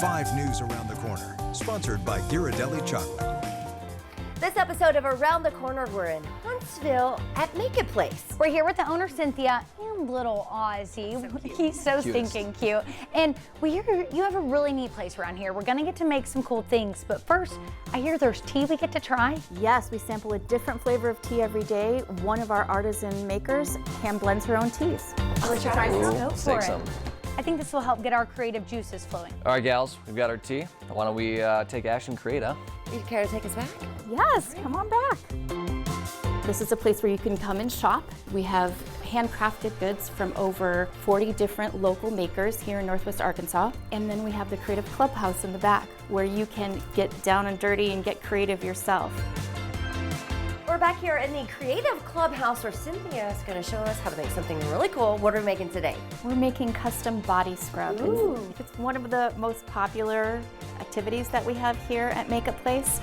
5 News Around the Corner, sponsored by Ghirardelli Chocolate. This episode of Around the Corner, we're in Huntsville at Make It Place. We're here with the owner, Cynthia, and little Ozzy. He's so stinking cute. And we hear you have a really neat place around here. We're gonna get to make some cool things, but first, I hear there's tea we get to try. Yes, we sample a different flavor of tea every day. One of our artisan makers hand blends her own teas. Let's try some. Go for Take it. some. I think this will help get our creative juices flowing. All right, gals, we've got our tea. Why don't we take action and create, huh? You care to take us back? Yes, come on back. This is a place where you can come and shop. We have handcrafted goods from over 40 different local makers here in Northwest Arkansas. And then we have the Creative Clubhouse in the back where you can get down and dirty and get creative yourself. We're back here in the Creative Clubhouse where Cynthia is going to show us how to make something really cool. What are we making today? We're making custom body scrub. Ooh. It's one of the most popular activities that we have here at Make It Place.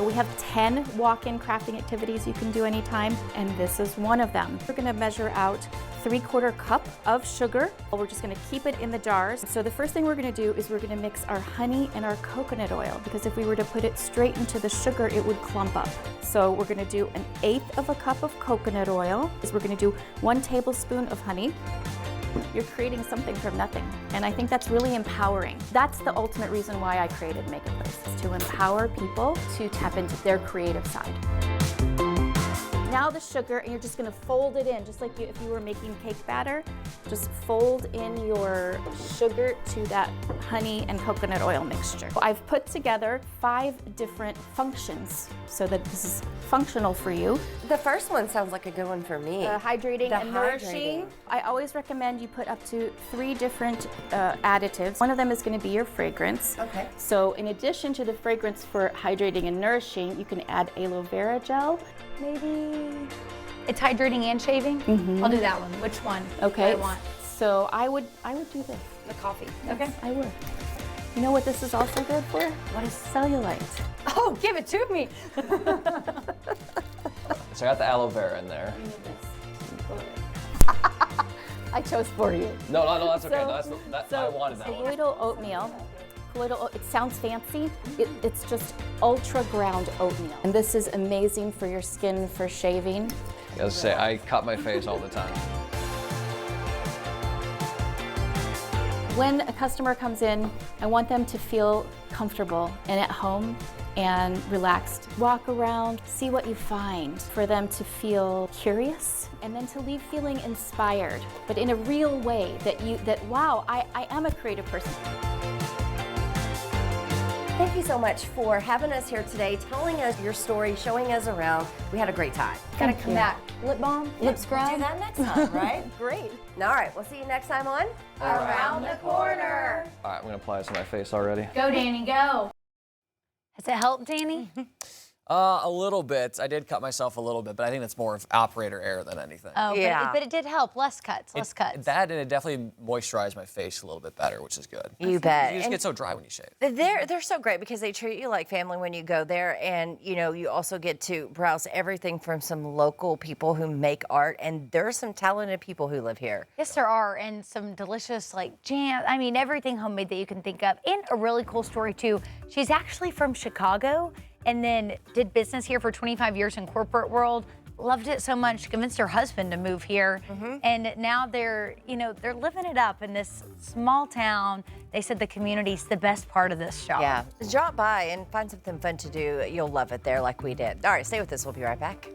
We have 10 walk-in crafting activities you can do anytime, and this is one of them. We're gonna measure out 3/4 cup of sugar. We're just gonna keep it in the jars. So the first thing we're gonna do is we're gonna mix our honey and our coconut oil, because if we were to put it straight into the sugar, it would clump up. So we're gonna do 1/8 of a cup of coconut oil. We're gonna do 1 tablespoon of honey. You're creating something from nothing, and I think that's really empowering. That's the ultimate reason why I created Make It Place, is to empower people to tap into their creative side. Now the sugar, and you're just gonna fold it in, just like if you were making cake batter. Just fold in your sugar to that honey and coconut oil mixture. I've put together 5 different functions so that this is functional for you. The first one sounds like a good one for me. Hydrating The and nourishing. I always recommend you put up to 3 different additives. One of them is going to be your fragrance. Okay. So in addition to the fragrance for hydrating and nourishing, you can add aloe vera gel, maybe. It's hydrating and shaving? I'll do that one. Which one? Okay. Do I want So I would do this. the coffee. Okay. I would. You know what this is also good for? What is cellulite? Oh, give it to me. So I got the aloe vera in there. You need this. I chose for you. No, that's okay. So- I wanted that one. Colloidal oatmeal. It sounds fancy. It's just ultra ground oatmeal. And this is amazing for your skin, for shaving. I gotta say, I cut my face all the time. When a customer comes in, I want them to feel comfortable and at home and relaxed. Walk around, see what you find, for them to feel curious and then to leave feeling inspired, but in a real way that wow, I am a creative person. Thank you so much for having us here today, telling us your story, showing us around. We had a great time. Gotta come back. Lip balm, lip scrub. We'll do that next time, right? Great. All right, we'll see you next time on Around the Corner. All right, I'm gonna apply this on my face already. Go, Danny, go. Has it helped, Danny? A little bit. I did cut myself a little bit, but I think that's more of operator error than anything. Oh, Yeah. but it did help. Less cuts, less cuts. That, and it definitely moisturized my face a little bit better, which is good. You bet. You just And get so dry when you shave. They're so great because they treat you like family when you go there, and you also get to browse everything from some local people who make art, and there are some talented people who live here. Yes, there are, and some delicious like jam. I mean, everything homemade that you can think of. And a really cool story too. She's actually from Chicago and then did business here for 25 years in corporate world. Loved it so much, convinced her husband to move here. And now they're living it up in this small town. They said the community's the best part of this shop. Yeah, drop by and find something fun to do. You'll love it there like we did. All right, stay with us. We'll be right back.